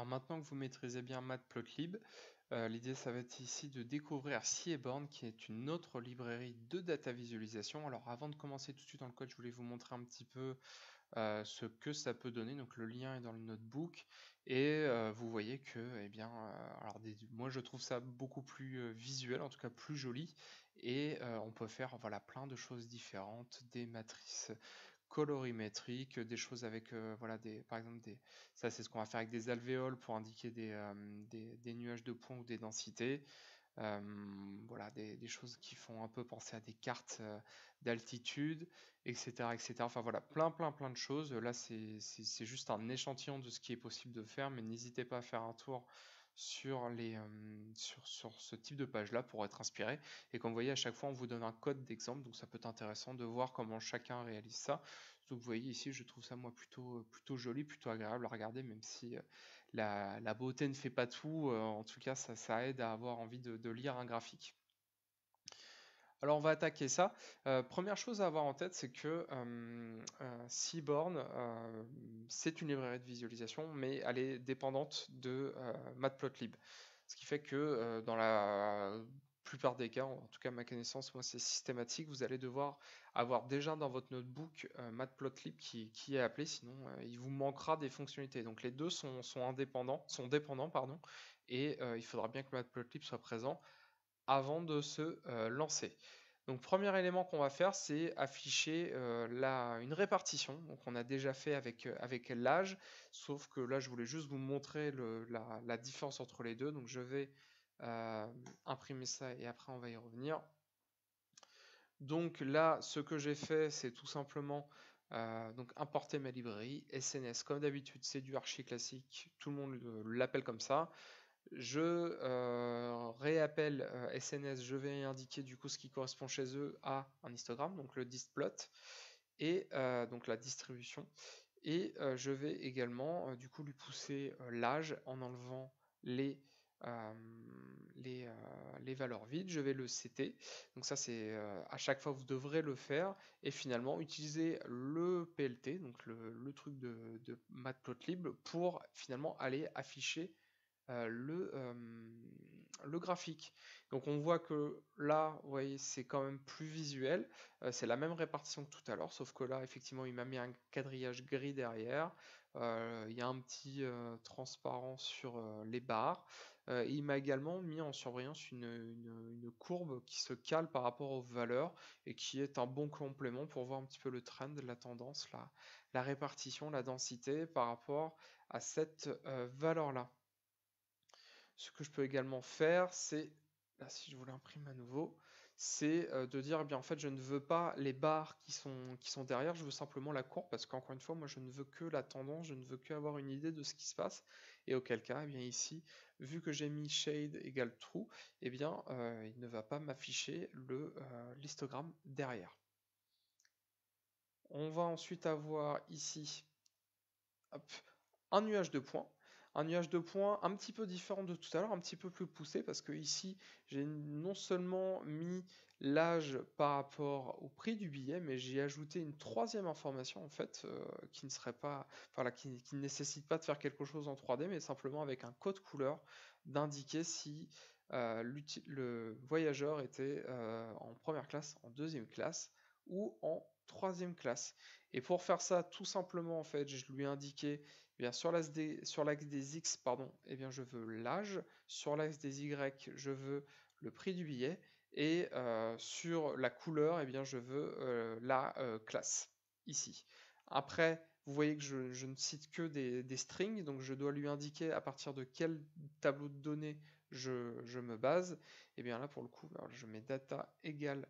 Alors maintenant que vous maîtrisez bien Matplotlib, l'idée ça va être ici de découvrir Seaborn qui est une autre librairie de data visualisation. Alors avant de commencer tout de suite dans le code, je voulais vous montrer un petit peu ce que ça peut donner. Donc le lien est dans le notebook et vous voyez que, eh bien, moi je trouve ça beaucoup plus visuel, en tout cas plus joli, et on peut faire voilà plein de choses différentes, des matrices colorimétriques, des choses avec voilà par exemple ça c'est ce qu'on va faire avec des alvéoles pour indiquer des nuages de points ou des densités. Voilà, des choses qui font un peu penser à des cartes d'altitude, etc., etc. Enfin voilà, plein de choses. Là, c'est juste un échantillon de ce qui est possible de faire, mais n'hésitez pas à faire un tour sur ce type de page-là pour être inspiré. Et comme vous voyez, à chaque fois, on vous donne un code d'exemple, donc ça peut être intéressant de voir comment chacun réalise ça. Donc vous voyez ici, je trouve ça moi plutôt joli, plutôt agréable à regarder, même si la beauté ne fait pas tout, en tout cas ça aide à avoir envie de lire un graphique. Alors on va attaquer ça. Première chose à avoir en tête, c'est que Seaborn, c'est une librairie de visualisation, mais elle est dépendante de Matplotlib. Ce qui fait que dans la plupart des cas, en tout cas à ma connaissance, moi c'est systématique, vous allez devoir avoir déjà dans votre notebook Matplotlib qui est appelé, sinon il vous manquera des fonctionnalités. Donc les deux sont dépendants, pardon, et il faudra bien que Matplotlib soit présent avant de se lancer. Donc premier élément qu'on va faire, c'est afficher une répartition. Donc on a déjà fait avec l'âge, sauf que là je voulais juste vous montrer la différence entre les deux. Donc je vais imprimer ça et après on va y revenir. Donc là, ce que j'ai fait, c'est tout simplement donc importer ma librairie SNS. Comme d'habitude, c'est du archi classique, tout le monde l'appelle comme ça. Je réappelle SNS, je vais indiquer du coup ce qui correspond chez eux à un histogramme, donc le distplot, et donc la distribution. Et je vais également du coup lui pousser l'âge en enlevant euh, les, euh, les valeurs vides. Je vais le CT. Donc ça c'est à chaque fois vous devrez le faire. Et finalement utiliser le PLT, donc le truc de Matplotlib, pour finalement aller afficher le graphique. Donc on voit que là, vous voyez, c'est quand même plus visuel. C'est la même répartition que tout à l'heure, sauf que là, effectivement, il m'a mis un quadrillage gris derrière. Il y a un petit transparent sur les barres. Il m'a également mis en surbrillance une courbe qui se cale par rapport aux valeurs et qui est un bon complément pour voir un petit peu le trend, la tendance, la répartition, la densité par rapport à cette valeur-là. Ce que je peux également faire, c'est, là si je vous l'imprime à nouveau, c'est de dire, eh bien en fait je ne veux pas les barres qui sont derrière, je veux simplement la courbe, parce qu'encore une fois, moi je ne veux que la tendance, je ne veux que avoir une idée de ce qui se passe, et auquel cas, eh bien ici, vu que j'ai mis shade égale true, eh bien il ne va pas m'afficher l'histogramme derrière. On va ensuite avoir ici, hop, un nuage de points. Un nuage de points un petit peu différent de tout à l'heure, un petit peu plus poussé, parce que ici, j'ai non seulement mis l'âge par rapport au prix du billet, mais j'ai ajouté une troisième information, en fait, qui ne serait pas, enfin, là, qui ne nécessite pas de faire quelque chose en 3D, mais simplement avec un code couleur, d'indiquer si le voyageur était en première classe, en deuxième classe, ou en troisième classe. Et pour faire ça, tout simplement, en fait, je lui ai indiqué, eh bien, sur l'axe des X, pardon, eh bien, je veux l'âge. Sur l'axe des Y, je veux le prix du billet. Et sur la couleur, eh bien, je veux la classe, ici. Après, vous voyez que je ne cite que des strings, donc je dois lui indiquer à partir de quel tableau de données je me base. Et bien là, pour le coup, alors, je mets data égale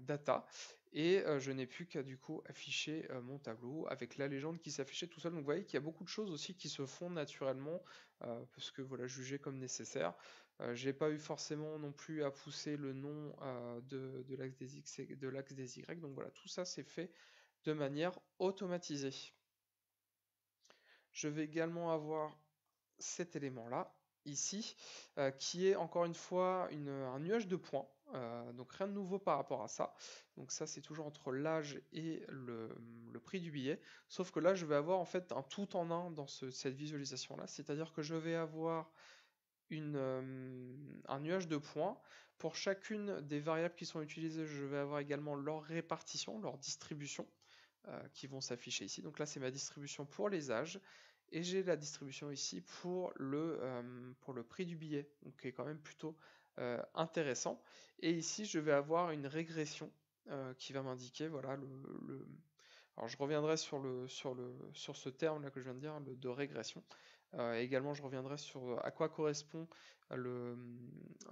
data, et je n'ai plus qu'à du coup afficher mon tableau avec la légende qui s'affichait tout seul. Donc vous voyez qu'il y a beaucoup de choses aussi qui se font naturellement parce que voilà, jugé comme nécessaire. J'ai pas eu forcément non plus à pousser le nom de l'axe des X et de l'axe des Y. Donc voilà, tout ça c'est fait de manière automatisée. Je vais également avoir cet élément-là, ici, qui est encore une fois un nuage de points. Donc rien de nouveau par rapport à ça. Donc ça c'est toujours entre l'âge et le prix du billet. Sauf que là je vais avoir en fait un tout en un dans cette visualisation là. C'est-à-dire que je vais avoir un nuage de points. Pour chacune des variables qui sont utilisées, je vais avoir également leur répartition, leur distribution, qui vont s'afficher ici. Donc là, c'est ma distribution pour les âges, et j'ai la distribution ici pour le prix du billet, donc qui est quand même plutôt intéressant. Et ici, je vais avoir une régression qui va m'indiquer, voilà, alors je reviendrai sur ce terme là que je viens de dire, de régression. Également, je reviendrai sur à quoi correspond le,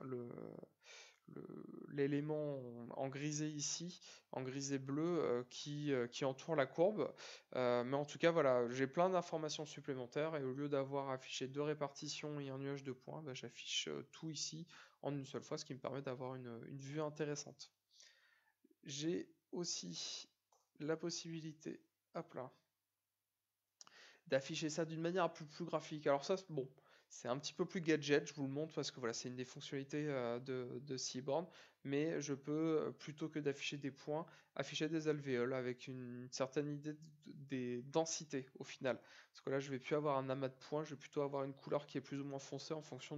le- l'élément en grisé ici, en grisé bleu, qui entoure la courbe. Mais en tout cas, voilà, j'ai plein d'informations supplémentaires et au lieu d'avoir affiché deux répartitions et un nuage de points, bah, j'affiche tout ici en une seule fois, ce qui me permet d'avoir une vue intéressante. J'ai aussi la possibilité, hop là, d'afficher ça d'une manière un peu plus graphique. Alors ça, bon, c'est un petit peu plus gadget, je vous le montre parce que voilà, c'est une des fonctionnalités de Seaborn, mais je peux, plutôt que d'afficher des points, afficher des alvéoles avec une certaine idée des densités au final. Parce que là, je vais plus avoir un amas de points, je vais plutôt avoir une couleur qui est plus ou moins foncée en fonction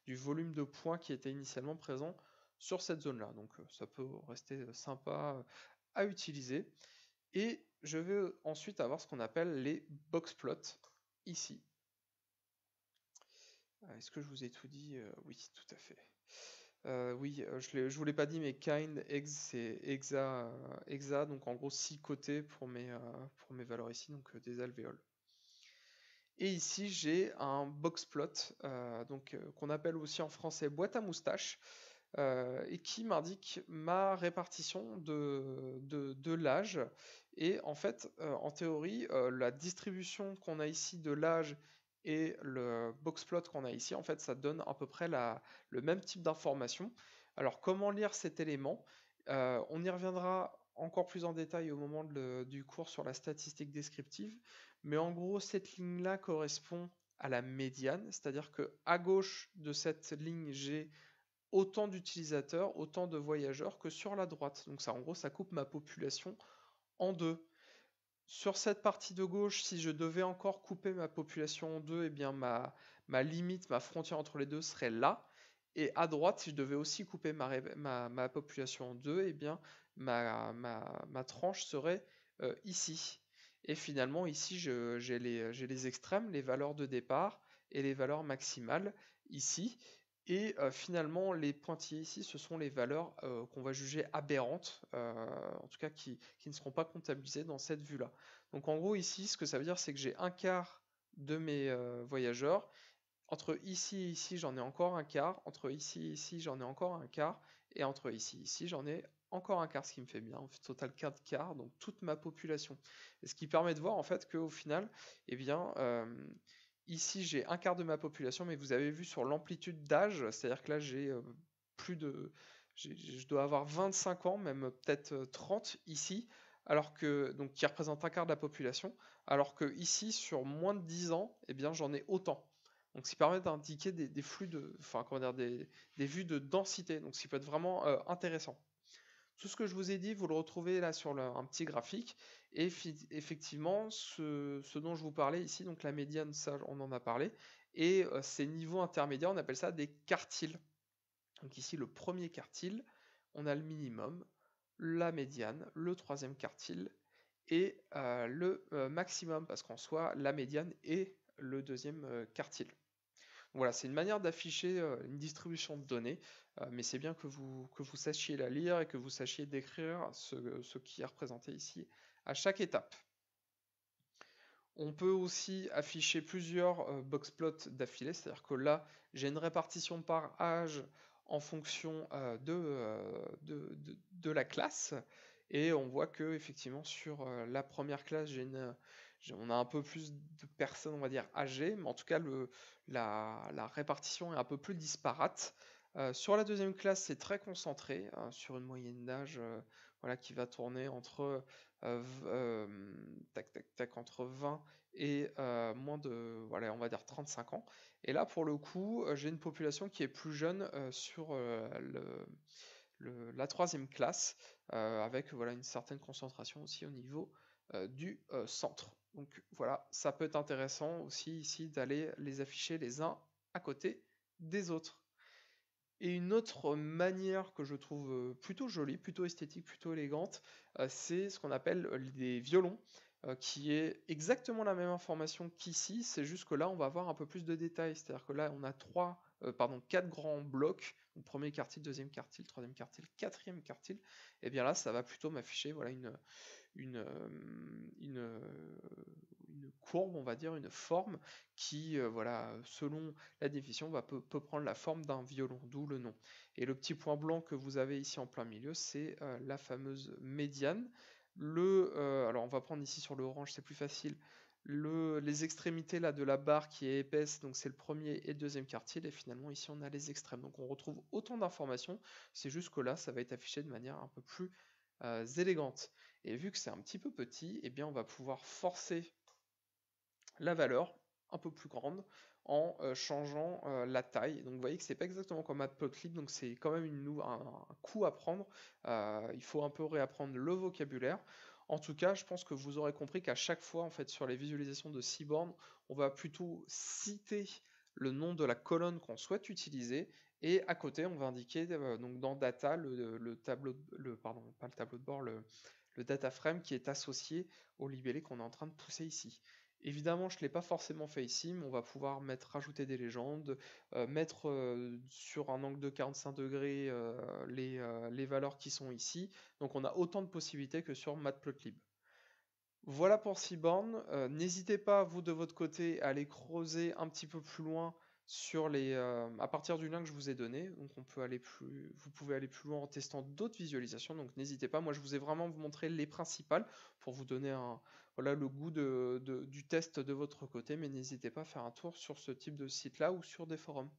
du volume de points qui était initialement présent sur cette zone-là. Donc ça peut rester sympa à utiliser. Et je vais ensuite avoir ce qu'on appelle les box plots ici. Est-ce que je vous ai tout dit? Oui, tout à fait. Oui, je vous l'ai pas dit, mais kind, ex, c'est hexa, donc en gros 6 côtés pour mes valeurs ici, donc des alvéoles. Et ici, j'ai un box plot, donc qu'on appelle aussi en français boîte à moustache, et qui m'indique ma répartition de l'âge. Et en fait, en théorie, la distribution qu'on a ici de l'âge et le boxplot qu'on a ici, en fait, ça donne à peu près le même type d'information. Alors, comment lire cet élément? On y reviendra encore plus en détail au moment du cours sur la statistique descriptive. Mais en gros, cette ligne-là correspond à la médiane, c'est-à-dire que à gauche de cette ligne, j'ai autant d'utilisateurs, autant de voyageurs que sur la droite. Donc ça, en gros, ça coupe ma population en deux. Sur cette partie de gauche, si je devais encore couper ma population en deux, eh bien ma limite, ma frontière entre les deux serait là. Et à droite, si je devais aussi couper ma population en deux, eh bien ma tranche serait ici. Et finalement, ici, j'ai les extrêmes, les valeurs de départ et les valeurs maximales ici. Et finalement, les pointillés ici, ce sont les valeurs qu'on va juger aberrantes, en tout cas qui ne seront pas comptabilisées dans cette vue-là. Donc en gros, ici, ce que ça veut dire, c'est que j'ai un quart de mes voyageurs. Entre ici et ici, j'en ai encore un quart. Entre ici et ici, j'en ai encore un quart. Et entre ici et ici, j'en ai encore un quart, ce qui me fait bien. En fait, total 4 quarts, donc toute ma population. Et ce qui permet de voir en fait qu'au final, eh bien, ici j'ai un quart de ma population, mais vous avez vu sur l'amplitude d'âge, c'est-à-dire que là j'ai plus de. Je dois avoir 25 ans, même peut-être 30 ici, alors que, donc qui représente un quart de la population, alors que ici, sur moins de 10 ans, eh bien j'en ai autant. Donc, ce qui permet d'indiquer des flux enfin, comment dire, des vues de densité. Donc, ce qui peut être vraiment intéressant. Tout ce que je vous ai dit, vous le retrouvez là sur un petit graphique. Et effectivement, ce dont je vous parlais ici, donc la médiane, ça, on en a parlé. Et ces niveaux intermédiaires, on appelle ça des quartiles. Donc ici, le premier quartile, on a le minimum, la médiane, le troisième quartile et le maximum, parce qu'en soi, la médiane est le deuxième quartile. Voilà, c'est une manière d'afficher une distribution de données, mais c'est bien que vous sachiez la lire et que vous sachiez décrire ce qui est représenté ici à chaque étape. On peut aussi afficher plusieurs boxplots d'affilée, c'est-à-dire que là, j'ai une répartition par âge en fonction de la classe, et on voit que effectivement sur la première classe, on a un peu plus de personnes, on va dire, âgées, mais en tout cas, la répartition est un peu plus disparate. Sur la deuxième classe, c'est très concentré, sur une moyenne d'âge voilà, qui va tourner entre, tac, tac, tac, entre 20 et moins de, voilà, on va dire 35 ans. Et là, pour le coup, j'ai une population qui est plus jeune sur la troisième classe, avec voilà, une certaine concentration aussi au niveau du centre. Donc voilà, ça peut être intéressant aussi ici d'aller les afficher les uns à côté des autres. Et une autre manière que je trouve plutôt jolie, plutôt esthétique, plutôt élégante, c'est ce qu'on appelle des violons, qui est exactement la même information qu'ici, c'est juste que là on va avoir un peu plus de détails, c'est-à-dire que là on a quatre grands blocs, donc premier quartile, deuxième quartile, troisième quartile, quatrième quartile, et bien là ça va plutôt m'afficher voilà, une, euh, une, euh, une courbe, on va dire, une forme qui, voilà, selon la définition, peut prendre la forme d'un violon, d'où le nom. Et le petit point blanc que vous avez ici en plein milieu, c'est la fameuse médiane. Alors on va prendre ici sur le orange, c'est plus facile. Les extrémités là de la barre qui est épaisse, donc c'est le premier et le deuxième quartile, et finalement ici on a les extrêmes. Donc on retrouve autant d'informations, c'est juste que là ça va être affiché de manière un peu plus élégante. Et vu que c'est un petit peu petit, eh bien on va pouvoir forcer la valeur un peu plus grande en changeant la taille. Donc vous voyez que c'est pas exactement comme Matplotlib, donc c'est quand même un coup à prendre. Il faut un peu réapprendre le vocabulaire. En tout cas, je pense que vous aurez compris qu'à chaque fois, en fait, sur les visualisations de Seaborn, on va plutôt citer le nom de la colonne qu'on souhaite utiliser et à côté, on va indiquer donc dans Data le tableau, pardon, pas le tableau de bord, le data frame qui est associé au libellé qu'on est en train de pousser ici. Évidemment, je ne l'ai pas forcément fait ici, mais on va pouvoir rajouter des légendes, mettre sur un angle de 45 degrés les valeurs qui sont ici. Donc on a autant de possibilités que sur Matplotlib. Voilà pour Seaborn. N'hésitez pas, vous de votre côté, à aller creuser un petit peu plus loin à partir du lien que je vous ai donné. Donc vous pouvez aller plus loin en testant d'autres visualisations. Donc n'hésitez pas. Moi, je vous ai vraiment montré les principales pour vous donner voilà, le goût du test de votre côté. Mais n'hésitez pas à faire un tour sur ce type de site-là ou sur des forums.